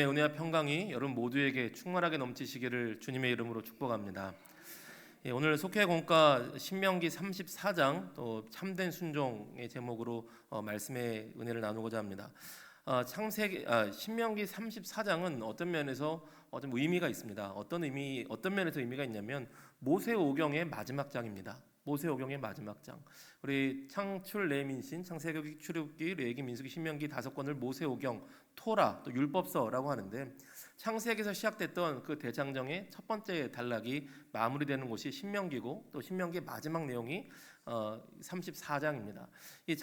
은혜와 평강이 여러분 모두에게 충만하게 넘치시기를 주님의 이름으로 축복합니다. 오늘 속회 공과 신명기 34장 또 참된 순종의 제목으로 말씀의 은혜를 나누고자 합니다. 신명기 34장은 어떤 면에서 좀 의미가 있습니다. 어떤 면에서 의미가 있냐면 모세오경의 마지막 장입니다. 모세오경의 마지막 장. 우리 창출 레민신, 창세기, 출애굽기, 레위기, 민수기, 신명기 5권을 모세오경, 토라, 또 율법서라고 하는데 창세기에서 시작됐던 그 대장정의 첫 번째 단락이 마무리되는 곳이 신명기고 또 신명기의 마지막 내용이 34장입니다. 이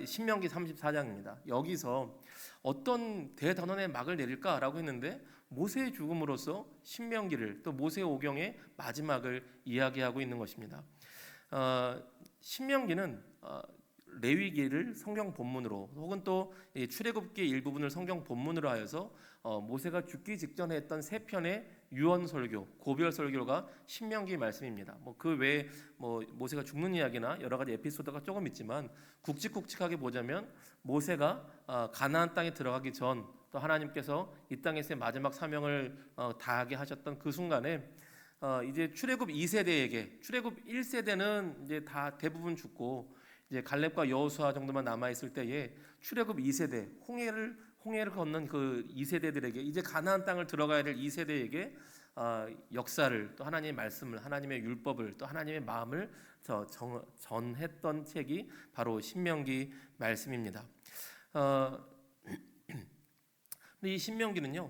신명기 34장입니다. 여기서 어떤 대단원의 막을 내릴까라고 했는데 모세의 죽음으로써 신명기를 또 모세오경의 마지막을 이야기하고 있는 것입니다. 신명기는 레위기를 성경 본문으로 혹은 또 출애굽기 일부분을 성경 본문으로 하여서 모세가 죽기 직전에 했던 세 편의 유언 설교, 고별 설교가 신명기 말씀입니다. 그 외에 모세가 죽는 이야기나 여러 가지 에피소드가 조금 있지만 굵직굵직하게 보자면 모세가 가나안 땅에 들어가기 전 또 하나님께서 이 땅에서의 마지막 사명을 다하게 하셨던 그 순간에 이제 출애굽 2세대에게 출애굽 1세대는 이제 다 대부분 죽고 이제 갈렙과 여호수아 정도만 남아 있을 때에 출애굽 2세대 홍해를 건넌 그 2세대들에게 이제 가나안 땅을 들어가야 될 2세대에게 역사를 또 하나님의 말씀을 하나님의 율법을 또 하나님의 마음을 전했던 책이 바로 신명기 말씀입니다. 근데 이 신명기는요.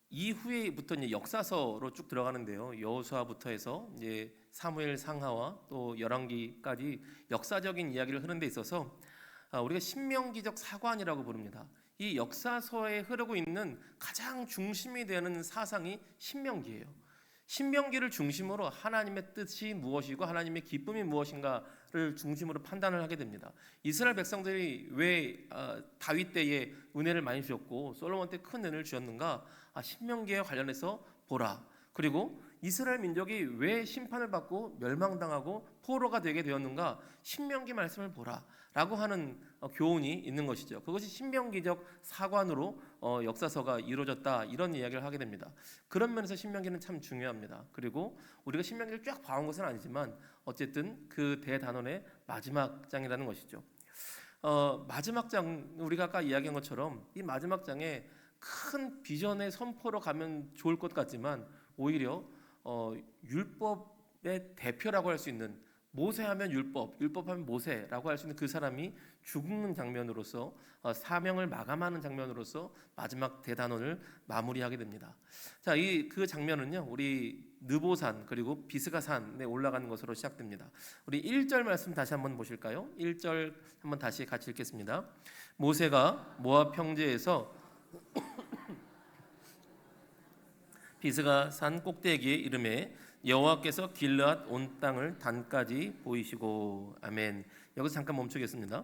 이후에부터 이제 역사서로 쭉 들어가는데요. 여호수아부터 해서 이제 사무엘 상하와 또 열왕기까지 역사적인 이야기를 흐르는 데 있어서 우리가 신명기적 사관이라고 부릅니다. 이 역사서에 흐르고 있는 가장 중심이 되는 사상이 신명기예요. 신명기를 중심으로 하나님의 뜻이 무엇이고 하나님의 기쁨이 무엇인가를 중심으로 판단을 하게 됩니다. 이스라엘 백성들이 왜 다윗 때에 은혜를 많이 주셨고 솔로몬 때 큰 은혜를 주셨는가? 신명기에 관련해서 보라. 그리고 이스라엘 민족이 왜 심판을 받고 멸망당하고 포로가 되게 되었는가? 신명기 말씀을 보라 라고 하는 교훈이 있는 것이죠. 그것이 신명기적 사관으로 역사서가 이루어졌다 이런 이야기를 하게 됩니다. 그런 면에서 신명기는 참 중요합니다. 그리고 우리가 신명기를 쫙 봐온 것은 아니지만 어쨌든 그 대단원의 마지막 장이라는 것이죠. 마지막 장, 우리가 아까 이야기한 것처럼 이 마지막 장에 큰 비전의 선포로 가면 좋을 것 같지만 오히려 율법의 대표라고 할 수 있는 모세하면 율법하면 모세라고 할 수 있는 그 사람이 죽는 장면으로서 사명을 마감하는 장면으로서 마지막 대단원을 마무리하게 됩니다. 자, 그 장면은요, 우리 느보산 그리고 비스가산에 올라가는 것으로 시작됩니다. 우리 1절 말씀 다시 한번 보실까요? 1절 한번 다시 같이 읽겠습니다. 모세가 모압 평지에서 비스가산 꼭대기에 이르매 여호와께서 길르앗 온 땅을 단까지 보이시고. 아멘. 여기서 잠깐 멈추겠습니다.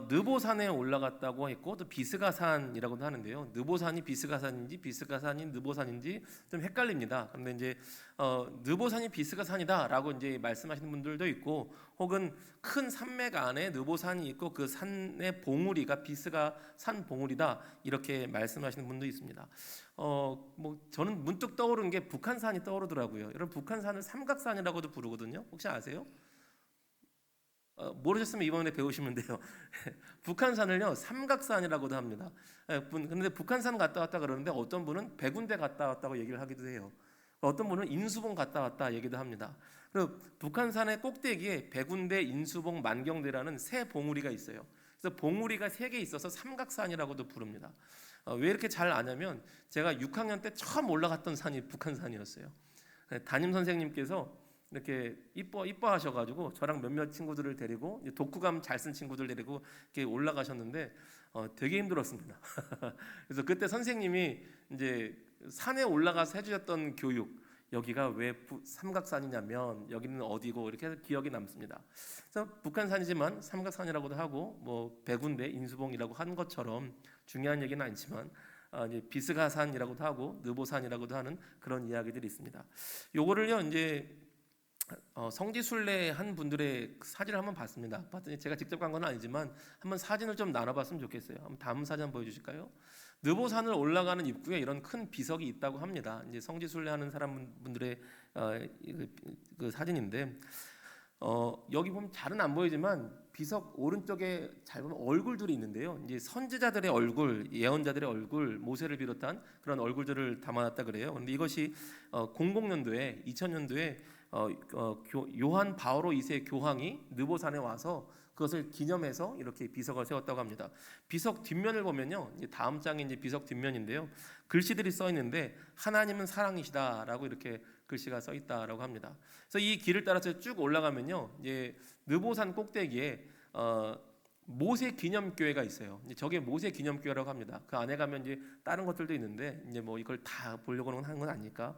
느보산에 올라갔다고 했고 또 비스가산이라고도 하는데요. 느보산이 비스가산인지 비스가산이 느보산인지 좀 헷갈립니다. 그런데 이제 느보산이 비스가산이다라고 이제 말씀하시는 분들도 있고 혹은 큰 산맥 안에 느보산이 있고 그 산의 봉우리가 비스가산 봉우리다 이렇게 말씀하시는 분도 있습니다. 저는 문득 떠오른 게 북한산이 떠오르더라고요. 여러분 북한산을 삼각산이라고도 부르거든요. 혹시 아세요? 모르셨으면 이번에 배우시면 돼요. 북한산을요 삼각산이라고도 합니다. 근데 북한산 갔다 왔다 그러는데 어떤 분은 백운대 갔다 왔다고 얘기를 하기도 해요. 어떤 분은 인수봉 갔다 왔다 얘기도 합니다. 그리고 북한산의 꼭대기에 백운대, 인수봉, 만경대라는 세 봉우리가 있어요. 그래서 봉우리가 3개 있어서 삼각산이라고도 부릅니다. 왜 이렇게 잘 아냐면 제가 6학년 때 처음 올라갔던 산이 북한산이었어요. 담임 선생님께서 이렇게 이뻐하셔가지고 저랑 몇몇 친구들을 데리고 독후감 잘 쓴 친구들 데리고 이렇게 올라가셨는데 되게 힘들었습니다. 그래서 그때 선생님이 이제 산에 올라가서 해주셨던 교육, 여기가 왜 삼각산이냐면 여기는 어디고 이렇게 해서 기억이 남습니다. 그래서 북한산이지만 삼각산이라고도 하고 백운대, 인수봉이라고 한 것처럼 중요한 얘기는 아니지만 이제 비스가산이라고도 하고 느보산이라고도 하는 그런 이야기들이 있습니다. 요거를요 이제 성지순례 한 분들의 사진을 한번 봤습니다. 봤더니 제가 직접 간 건 아니지만 한번 사진을 좀 나눠봤으면 좋겠어요. 한번 다음 사진 한번 보여주실까요? 느보산을 올라가는 입구에 이런 큰 비석이 있다고 합니다. 이제 성지순례하는 사람분들의 그 사진인데 여기 보면 잘은 안 보이지만 비석 오른쪽에 잘 보면 얼굴들이 있는데요. 이제 선지자들의 얼굴, 예언자들의 얼굴, 모세를 비롯한 그런 얼굴들을 담아놨다 그래요. 그런데 이것이 00년도에 2000년도에 요한 바오로 2세 교황이 느보산에 와서 그것을 기념해서 이렇게 비석을 세웠다고 합니다. 비석 뒷면을 보면요, 이제 다음 장이 이제 비석 뒷면인데요, 글씨들이 써 있는데 하나님은 사랑이시다라고 이렇게 글씨가 써 있다라고 합니다. 그래서 이 길을 따라서 쭉 올라가면요, 이제 느보산 꼭대기에 모세 기념교회가 있어요. 이제 저게 모세 기념교회라고 합니다. 그 안에 가면 이제 다른 것들도 있는데 이제 뭐 이걸 다 보려고 하는 건 아니니까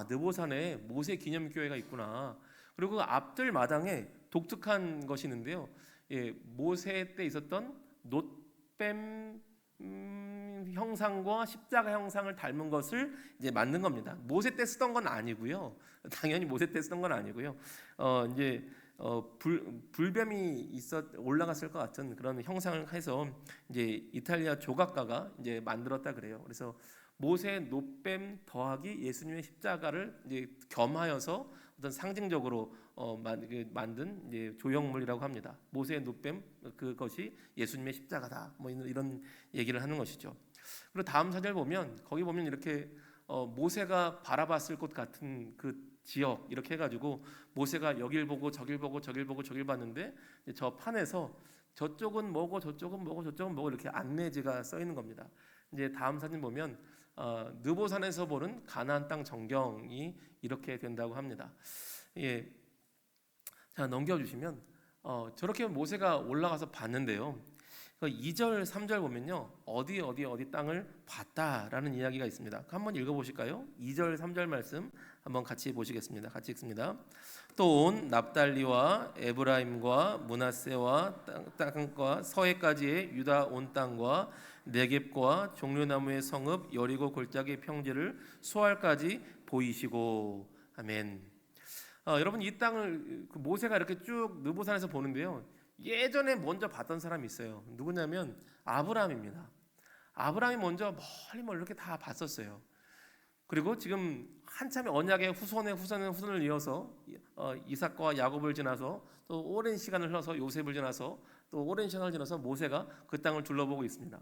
느보산에 모세 기념교회가 있구나. 그리고 그 앞들 마당에 독특한 것이 있는데요. 예, 모세 때 있었던 놋뱀 형상과 십자가 형상을 닮은 것을 이제 만든 겁니다. 모세 때 쓰던 건 아니고요. 당연히 모세 때 쓰던 건 아니고요. 이제 불뱀이 올라갔을 것 같은 그런 형상을 해서 이제 이탈리아 조각가가 이제 만들었다 그래요. 그래서 모세 놋뱀 더하기 예수님의 십자가를 이제 겸하여서 어떤 상징적으로 만든 이제 조형물이라고 합니다. 모세의 놋뱀 그것이 예수님의 십자가다. 뭐 이런 얘기를 하는 것이죠. 그리고 다음 사절 보면 거기 보면 이렇게 모세가 바라봤을 것 같은 그 지역 이렇게 해가지고 모세가 여길 보고 저길 보고 저길 보고 저길 봤는데 저 판에서 저쪽은 뭐고 저쪽은 뭐고 저쪽은 뭐고 이렇게 안내지가 써 있는 겁니다. 이제 다음 사진 보면 느보산에서 보는 가나안 땅 전경이 이렇게 된다고 합니다. 예, 자 넘겨주시면 저렇게 모세가 올라가서 봤는데요. 2절, 3절 보면요, 어디 땅을 봤다라는 이야기가 있습니다. 한번 읽어보실까요? 2절, 3절 말씀 한번 같이 보시겠습니다. 같이 읽습니다. 또 온 납달리와 에브라임과 므낫세와 땅과 서해까지의 유다 온 땅과 네겝과 종려나무의 성읍 여리고 골짜기 평지를 수알까지 보이시고 아멘. 여러분 이 땅을 모세가 이렇게 쭉 느보산에서 보는데요. 예전에 먼저 봤던 사람이 있어요. 누구냐면 아브라함입니다. 아브라함이 먼저 멀리 이렇게 다 봤었어요. 그리고 지금 한참의 언약의 후손을 이어서 이삭과 야곱을 지나서 또 오랜 시간을 흘러서 요셉을 지나서 또 오랜 시간을 지나서 모세가 그 땅을 둘러보고 있습니다.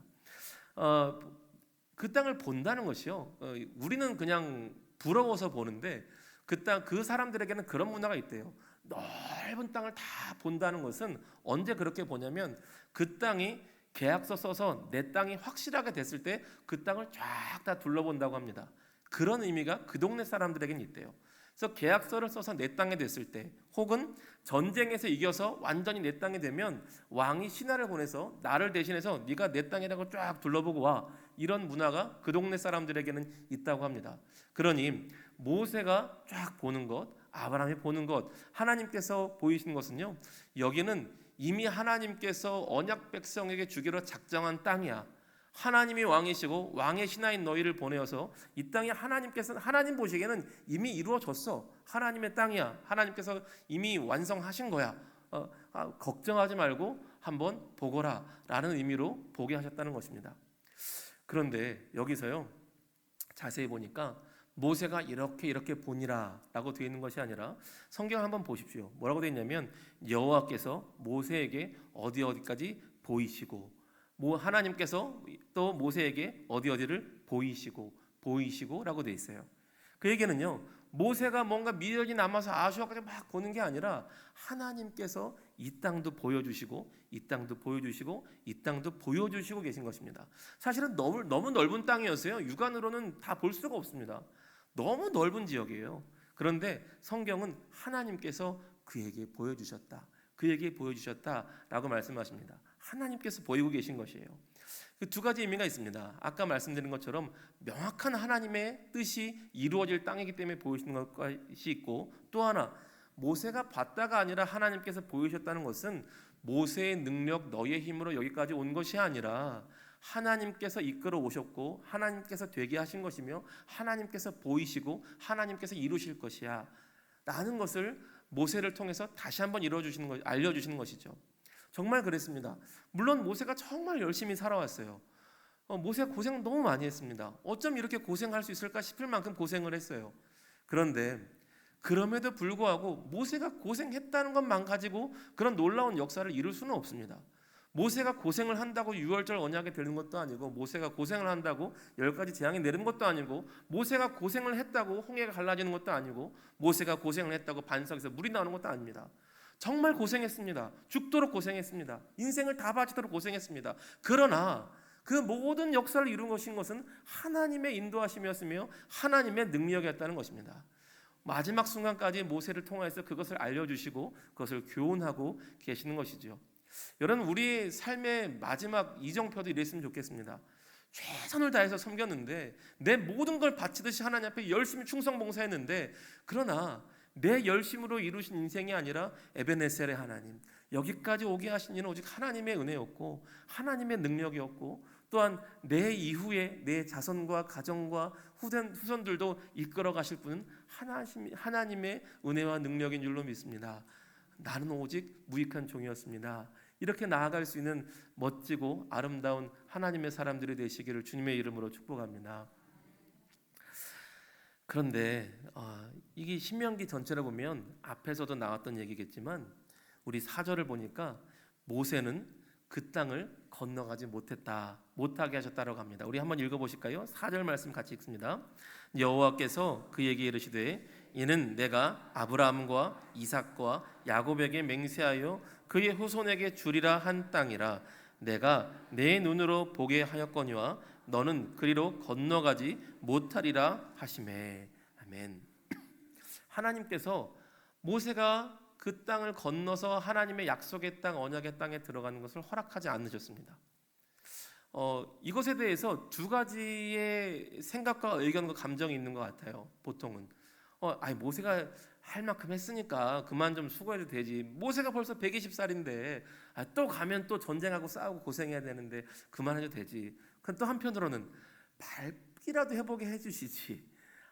그 땅을 본다는 것이요. 우리는 그냥 부러워서 보는데 그 사람들에게는 그런 문화가 있대요. 넓은 땅을 다 본다는 것은 언제 그렇게 보냐면 그 땅이 계약서 써서 내 땅이 확실하게 됐을 때 그 땅을 쫙 다 둘러본다고 합니다. 그런 의미가 그 동네 사람들에게는 있대요. 그래서 계약서를 써서 내 땅에 됐을 때 혹은 전쟁에서 이겨서 완전히 내 땅이 되면 왕이 신하를 보내서 나를 대신해서 네가 내 땅이라고 쫙 둘러보고 와, 이런 문화가 그 동네 사람들에게는 있다고 합니다. 그러니 모세가 쫙 보는 것, 아브라함이 보는 것, 하나님께서 보이신 것은요, 여기는 이미 하나님께서 언약 백성에게 주기로 작정한 땅이야. 하나님이 왕이시고 왕의 신하인 너희를 보내어서 이 땅이 하나님 보시기에는 이미 이루어졌어. 하나님의 땅이야. 하나님께서 이미 완성하신 거야. 걱정하지 말고 한번 보거라 라는 의미로 보게 하셨다는 것입니다. 그런데 여기서요, 자세히 보니까 모세가 이렇게 보니라 라고 되어 있는 것이 아니라 성경 한번 보십시오. 뭐라고 되어 있냐면 여호와께서 모세에게 어디까지 보이시고, 하나님께서 또 모세에게 어디를 보이시고 라고 되어 있어요. 그 얘기는요, 모세가 뭔가 미련이 남아서 아수아까지 막 보는 게 아니라 하나님께서 이 땅도 보여주시고 이 땅도 보여주시고 이 땅도 보여주시고 계신 것입니다. 사실은 너무 넓은 땅이었어요. 육안으로는 다 볼 수가 없습니다. 너무 넓은 지역이에요. 그런데 성경은 하나님께서 그에게 보여주셨다라고 말씀하십니다. 하나님께서 보이고 계신 것이에요. 그 두 가지 의미가 있습니다. 아까 말씀드린 것처럼 명확한 하나님의 뜻이 이루어질 땅이기 때문에 보이시는 것이 있고, 또 하나 모세가 봤다가 아니라 하나님께서 보이셨다는 것은 모세의 능력, 너의 힘으로 여기까지 온 것이 아니라 하나님께서 이끌어 오셨고 하나님께서 되게 하신 것이며 하나님께서 보이시고 하나님께서 이루실 것이야 라는 것을 모세를 통해서 다시 한번 알려주시는 것이죠. 정말 그랬습니다. 물론 모세가 정말 열심히 살아왔어요. 모세가 고생 너무 많이 했습니다. 어쩜 이렇게 고생할 수 있을까 싶을 만큼 고생을 했어요. 그런데 그럼에도 불구하고 모세가 고생했다는 것만 가지고 그런 놀라운 역사를 이룰 수는 없습니다. 모세가 고생을 한다고 유월절 언약이 되는 것도 아니고, 모세가 고생을 한다고 10가지 재앙이 내리는 것도 아니고, 모세가 고생을 했다고 홍해가 갈라지는 것도 아니고, 모세가 고생을 했다고 반석에서 물이 나오는 것도 아닙니다. 정말 고생했습니다. 죽도록 고생했습니다. 인생을 다 바치도록 고생했습니다. 그러나 그 모든 역사를 이룬 것은 하나님의 인도하심이었으며 하나님의 능력이었다는 것입니다. 마지막 순간까지 모세를 통해서 그것을 알려주시고 그것을 교훈하고 계시는 것이죠. 여러분, 우리 삶의 마지막 이정표도 이랬으면 좋겠습니다. 최선을 다해서 섬겼는데, 내 모든 걸 바치듯이 하나님 앞에 열심히 충성봉사했는데, 그러나 내 열심으로 이루신 인생이 아니라 에베네셀의 하나님, 여기까지 오게 하신 이는 오직 하나님의 은혜였고 하나님의 능력이었고, 또한 내 이후에 내 자손과 가정과 후손들도 이끌어 가실 분은 하나님의 은혜와 능력인 줄로 믿습니다. 나는 오직 무익한 종이었습니다. 이렇게 나아갈 수 있는 멋지고 아름다운 하나님의 사람들이 되시기를 주님의 이름으로 축복합니다. 그런데 이게 신명기 전체를 보면 앞에서도 나왔던 얘기겠지만, 우리 4절을 보니까 모세는 그 땅을 건너가지 못하게 하셨다라고 합니다. 우리 한번 읽어보실까요? 4절 말씀 같이 읽습니다. 여호와께서 그에게 이르시되 이는 내가 아브라함과 이삭과 야곱에게 맹세하여 그의 후손에게 주리라 한 땅이라. 내가 내 눈으로 보게 하였거니와 너는 그리로 건너가지 못하리라 하시매. 아멘. 하나님께서 모세가 그 땅을 건너서 하나님의 약속의 땅, 언약의 땅에 들어가는 것을 허락하지 않으셨습니다. 이것에 대해서 두 가지의 생각과 의견과 감정이 있는 것 같아요. 보통은 모세가 할 만큼 했으니까 그만 좀 수고해도 되지. 모세가 벌써 120살인데 또 가면 또 전쟁하고 싸우고 고생해야 되는데 그만해도 되지. 그럼 또 한편으로는 밟기라도 해보게 해주시지.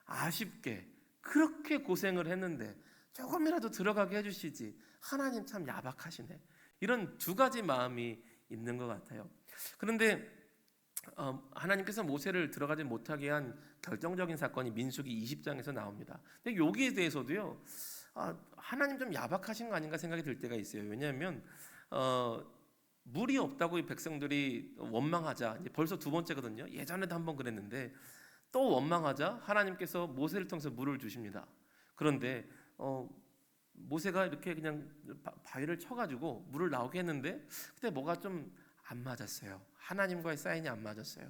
아쉽게 그렇게 고생을 했는데 조금이라도 들어가게 해주시지. 하나님 참 야박하시네. 이런 두 가지 마음이 있는 것 같아요. 그런데 하나님께서 모세를 들어가지 못하게 한 결정적인 사건이 민수기 20장에서 나옵니다. 근데 여기에 대해서도요, 하나님 좀 야박하신 거 아닌가 생각이 들 때가 있어요. 왜냐하면 물이 없다고 이 백성들이 원망하자, 이제 벌써 두 번째거든요. 예전에도 한번 그랬는데 또 원망하자 하나님께서 모세를 통해서 물을 주십니다. 그런데 모세가 이렇게 그냥 바위를 쳐가지고 물을 나오게 했는데 그때 뭐가 좀 안 맞았어요. 하나님과의 사인이 안 맞았어요.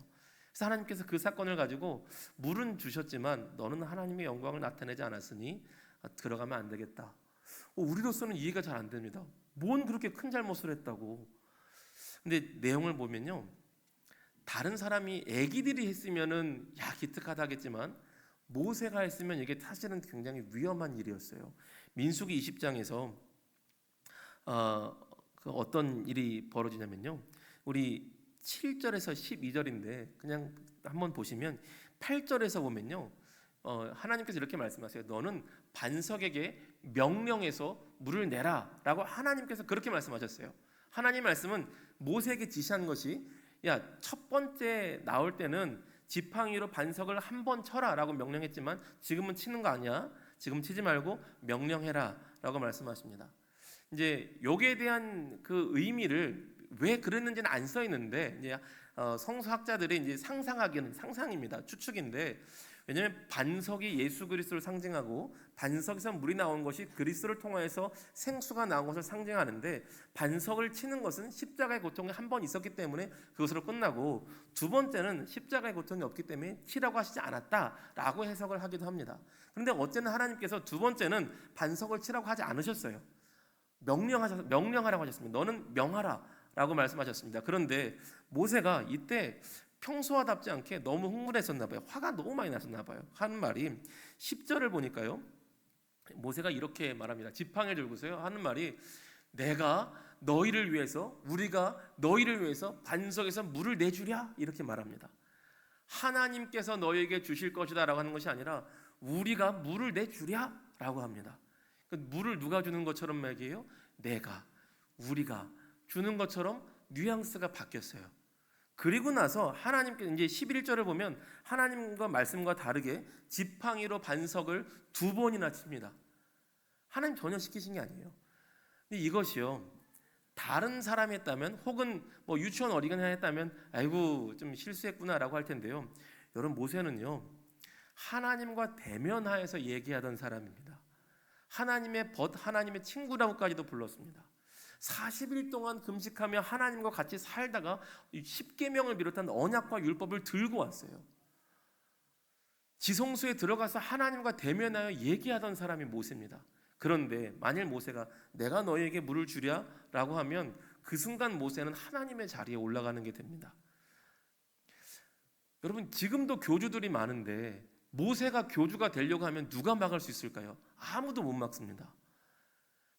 그래서 하나님께서 그 사건을 가지고 물은 주셨지만 너는 하나님의 영광을 나타내지 않았으니 들어가면 안 되겠다. 우리로서는 이해가 잘 안 됩니다. 뭔 그렇게 큰 잘못을 했다고. 근데 내용을 보면요, 다른 사람이 애기들이 했으면은 기특하다 하겠지만 모세가 했으면 이게 사실은 굉장히 위험한 일이었어요. 민수기 20장에서 어떤 일이 벌어지냐면요, 우리 7절에서 12절인데 그냥 한번 보시면 8절에서 보면요, 하나님께서 이렇게 말씀하세요. 너는 반석에게 명령해서 물을 내라 라고 하나님께서 그렇게 말씀하셨어요. 하나님 말씀은 모세에게 지시한 것이, 첫 번째 나올 때는 지팡이로 반석을 한 번 쳐라 라고 명령했지만 지금은 치는 거 아니야. 지금 치지 말고 명령해라 라고 말씀하십니다. 이제 여기에 대한 그 의미를 왜 그랬는지는 안 써 있는데, 이제 성서학자들이 이제 상상하기는 상상입니다. 추측인데, 왜냐하면 반석이 예수 그리스도를 상징하고 반석에서 물이 나온 것이 그리스도를 통하여서 생수가 나온 것을 상징하는데, 반석을 치는 것은 십자가의 고통이 한 번 있었기 때문에 그것으로 끝나고, 두 번째는 십자가의 고통이 없기 때문에 치라고 하시지 않았다라고 해석을 하기도 합니다. 그런데 어쨌든 하나님께서 두 번째는 반석을 치라고 하지 않으셨어요. 명령하라고 하셨습니다. 너는 명하라 라고 말씀하셨습니다. 그런데 모세가 이때 평소와답지 않게 너무 흥분했었나 봐요. 화가 너무 많이 났었나 봐요. 하는 말이 10절을 보니까요, 모세가 이렇게 말합니다. 지팡이를 들고서요 하는 말이, 우리가 너희를 위해서 반석에서 물을 내주랴, 이렇게 말합니다. 하나님께서 너희에게 주실 것이다 라고 하는 것이 아니라 우리가 물을 내주랴 라고 합니다. 물을 누가 주는 것처럼 말이에요? 우리가 주는 것처럼 뉘앙스가 바뀌었어요. 그리고 나서 하나님께 이제 11절을 보면 하나님과 말씀과 다르게 지팡이로 반석을 2번이나 칩니다. 하나님 전혀 시키신 게 아니에요. 근데 이것이요, 다른 사람이 했다면, 혹은 뭐 유치원 어린이가 했다면 아이고 좀 실수했구나라고 할 텐데요. 여러분, 모세는요, 하나님과 대면하여서 얘기하던 사람입니다. 하나님의 하나님의 친구라고까지도 불렀습니다. 40일 동안 금식하며 하나님과 같이 살다가 10계명을 비롯한 언약과 율법을 들고 왔어요. 지성소에 들어가서 하나님과 대면하여 얘기하던 사람이 모세입니다. 그런데 만일 모세가 내가 너희에게 물을 주랴 라고 하면 그 순간 모세는 하나님의 자리에 올라가는 게 됩니다. 여러분, 지금도 교주들이 많은데 모세가 교주가 되려고 하면 누가 막을 수 있을까요? 아무도 못 막습니다.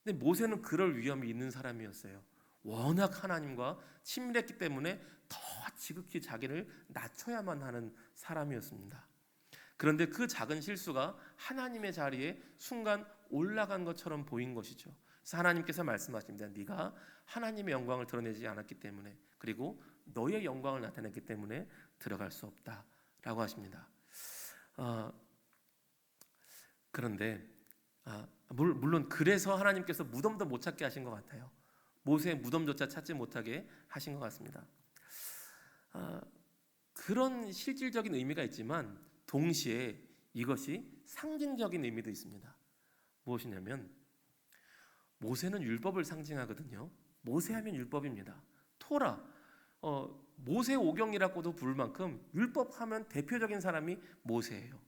근데 모세는 그럴 위험이 있는 사람이었어요. 워낙 하나님과 친밀했기 때문에 더 지극히 자기를 낮춰야만 하는 사람이었습니다. 그런데 그 작은 실수가 하나님의 자리에 순간 올라간 것처럼 보인 것이죠. 그래서 하나님께서 말씀하십니다. 네가 하나님의 영광을 드러내지 않았기 때문에, 그리고 너의 영광을 나타냈기 때문에 들어갈 수 없다라고 하십니다. 그런데 물론 그래서 하나님께서 무덤도 못 찾게 하신 것 같아요. 모세의 무덤조차 찾지 못하게 하신 것 같습니다. 그런 실질적인 의미가 있지만 동시에 이것이 상징적인 의미도 있습니다. 무엇이냐면 모세는 율법을 상징하거든요. 모세하면 율법입니다. 토라, 모세 오경이라고도 부를 만큼 율법하면 대표적인 사람이 모세예요.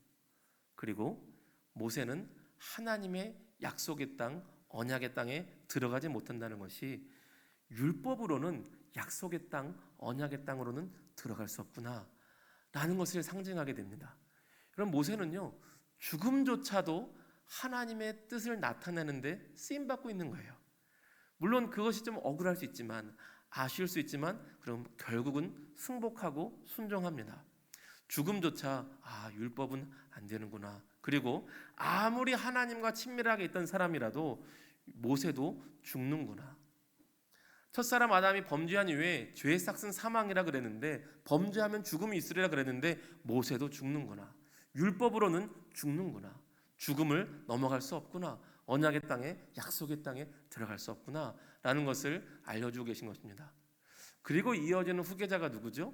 그리고 모세는 하나님의 약속의 땅, 언약의 땅에 들어가지 못한다는 것이 율법으로는 약속의 땅, 언약의 땅으로는 들어갈 수 없구나 라는 것을 상징하게 됩니다. 그럼 모세는요, 죽음조차도 하나님의 뜻을 나타내는데 쓰임받고 있는 거예요. 물론 그것이 좀 억울할 수 있지만, 아쉬울 수 있지만, 그럼 결국은 승복하고 순종합니다. 죽음조차 율법은 안 되는구나. 그리고 아무리 하나님과 친밀하게 있던 사람이라도 모세도 죽는구나. 첫사람 아담이 범죄한 이후에 죄의 삭은 사망이라 그랬는데, 범죄하면 죽음이 있으리라 그랬는데 모세도 죽는구나. 율법으로는 죽는구나. 죽음을 넘어갈 수 없구나. 언약의 땅에, 약속의 땅에 들어갈 수 없구나 라는 것을 알려주고 계신 것입니다. 그리고 이어지는 후계자가 누구죠?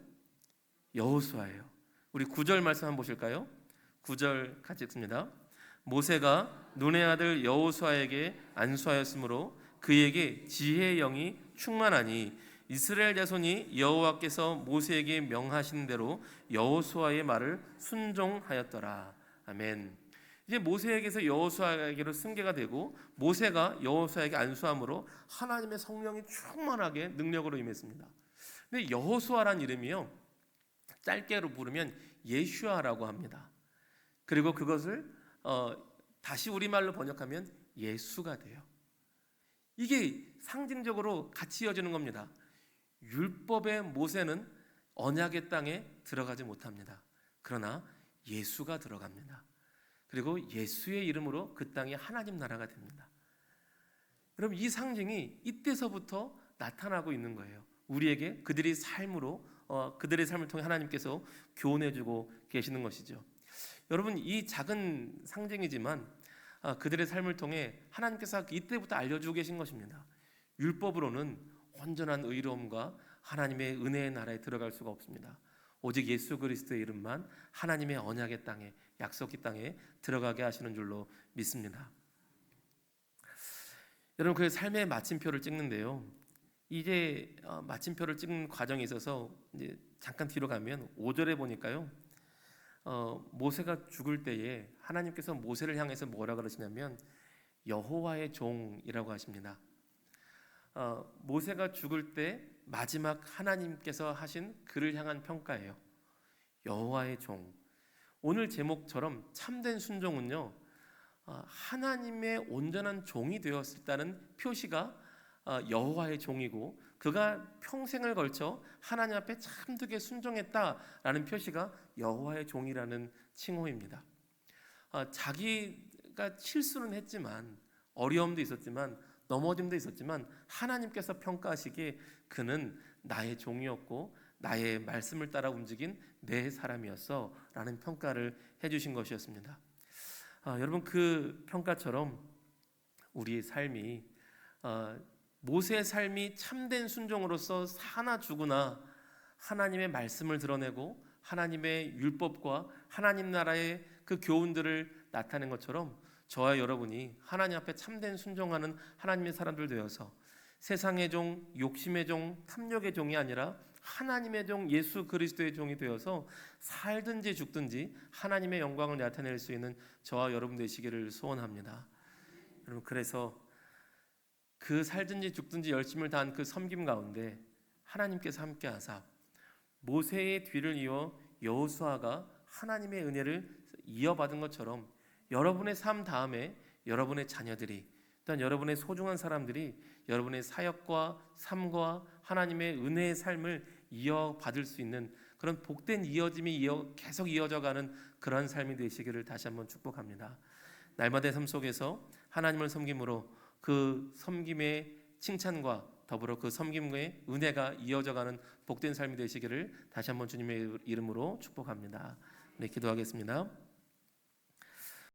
여호수아예요. 우리 9절 말씀 한번 보실까요? 9절 같이 읽습니다. 모세가 눈의 아들 여호수아에게 안수하였으므로 그에게 지혜의 영이 충만하니 이스라엘 자손이 여호와께서 모세에게 명하신 대로 여호수아의 말을 순종하였더라. 아멘. 이제 모세에게서 여호수아에게로 승계가 되고 모세가 여호수아에게 안수함으로 하나님의 성령이 충만하게 능력으로 임했습니다. 근데 여호수아란 이름이요, 짧게로 부르면 예슈아라고 합니다. 그리고 그것을 다시 우리말로 번역하면 예수가 돼요. 이게 상징적으로 같이 이어지는 겁니다. 율법의 모세는 언약의 땅에 들어가지 못합니다. 그러나 예수가 들어갑니다. 그리고 예수의 이름으로 그 땅에 하나님 나라가 됩니다. 여러분, 이 상징이 이때서부터 나타나고 있는 거예요. 우리에게 그들의 삶을 통해 하나님께서 교훈해주고 계시는 것이죠. 여러분, 이 작은 상징이지만 그들의 삶을 통해 하나님께서 이때부터 알려주고 계신 것입니다. 율법으로는 온전한 의로움과 하나님의 은혜의 나라에 들어갈 수가 없습니다. 오직 예수 그리스도의 이름만 하나님의 언약의 땅에, 약속의 땅에 들어가게 하시는 줄로 믿습니다. 여러분, 그 삶의 마침표를 찍는데요, 이제 마침표를 찍는 과정에 있어서 이제 잠깐 뒤로 가면 5절에 보니까요, 모세가 죽을 때에 하나님께서 모세를 향해서 뭐라 그러시냐면 여호와의 종이라고 하십니다. 모세가 죽을 때 마지막 하나님께서 하신 그를 향한 평가예요. 여호와의 종. 오늘 제목처럼 참된 순종은요, 하나님의 온전한 종이 되었다는 표시가 여호와의 종이고, 그가 평생을 걸쳐 하나님 앞에 참되게 순종했다라는 표시가 여호와의 종이라는 칭호입니다. 자기가 실수는 했지만, 어려움도 있었지만, 넘어짐도 있었지만 하나님께서 평가하시기에 그는 나의 종이었고 나의 말씀을 따라 움직인 내 사람이었어 라는 평가를 해주신 것이었습니다. 여러분, 그 평가처럼 우리의 삶이 모세의 삶이 참된 순종으로서 사나 죽으나 하나님의 말씀을 드러내고 하나님의 율법과 하나님 나라의 그 교훈들을 나타낸 것처럼 저와 여러분이 하나님 앞에 참된 순종하는 하나님의 사람들 되어서 세상의 종, 욕심의 종, 탐욕의 종이 아니라 하나님의 종, 예수 그리스도의 종이 되어서 살든지 죽든지 하나님의 영광을 나타낼 수 있는 저와 여러분 되시기를 소원합니다. 여러분, 그래서 그 살든지 죽든지 열심을 다한 그 섬김 가운데 하나님께서 함께 하사 모세의 뒤를 이어 여호수아가 하나님의 은혜를 이어받은 것처럼 여러분의 삶 다음에 여러분의 자녀들이, 또한 여러분의 소중한 사람들이 여러분의 사역과 삶과 하나님의 은혜의 삶을 이어받을 수 있는 그런 복된 이어짐이 계속 이어져가는 그런 삶이 되시기를 다시 한번 축복합니다. 날마다의 삶 속에서 하나님을 섬김으로 그 섬김의 칭찬과 더불어 그 섬김의 은혜가 이어져가는 복된 삶이 되시기를 다시 한번 주님의 이름으로 축복합니다. 네, 기도하겠습니다.